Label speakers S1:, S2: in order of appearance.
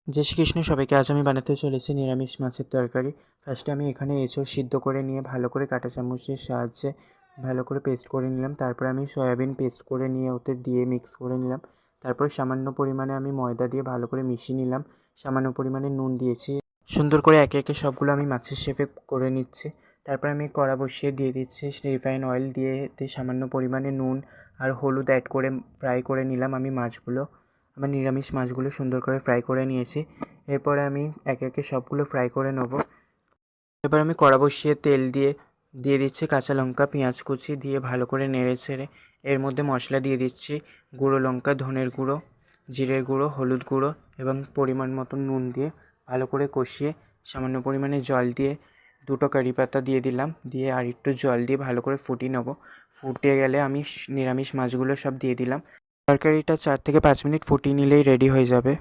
S1: জয় শ্রীকৃষ্ণ সবাইকে। আজ আমি বানাতে চলেছি নিরামিষ মাছের তরকারি। ফার্স্টে আমি এখানে এঁচোড় সিদ্ধ করে নিয়ে ভালো করে কাঁটা চামচের সাহায্যে ভালো করে পেস্ট করে নিলাম। তারপর আমি সয়াবিন পেস্ট করে নিয়ে ওতে দিয়ে মিক্স করে নিলাম। তারপর সামান্য পরিমাণে আমি ময়দা দিয়ে ভালো করে মিশিয়ে নিলাম। সামান্য পরিমাণে নুন দিয়েছি। সুন্দর করে একে একে সবগুলো আমি মাছের শেপে করে নিচ্ছি। তারপর আমি কড়া বসিয়ে দিয়ে দিচ্ছি রিফাইন অয়েল দিয়ে এতে সামান্য পরিমাণে নুন আর হলুদ অ্যাড করে ফ্রাই করে নিলাম। আমি মাছগুলো আমার নিরামিষ মাছগুলো সুন্দর করে ফ্রাই করে নিয়েছি। এরপরে আমি একে একে সবগুলো ফ্রাই করে নেব। এবার আমি কড়া বসিয়ে তেল দিয়ে দিচ্ছি কাঁচা লঙ্কা, পেঁয়াজ কুচি দিয়ে ভালো করে নেড়ে ছেড়ে এর মধ্যে মশলা দিয়ে দিচ্ছি গুঁড়ো লঙ্কা, ধনের গুঁড়ো, জিরের গুঁড়ো, হলুদ গুঁড়ো এবং পরিমাণ মতো নুন দিয়ে ভালো করে কষিয়ে সামান্য পরিমাণে জল দিয়ে দুটো কারি পাতা দিয়ে দিলাম। দিয়ে আর একটু জল দিয়ে ভালো করে ফুটিয়ে নেব। ফুটে গেলে আমি নিরামিষ মাছগুলো সব দিয়ে দিলাম। তরকারিটা 4 থেকে 5 মিনিট ফুটিয়ে নিলেই রেডি হয়ে যাবে।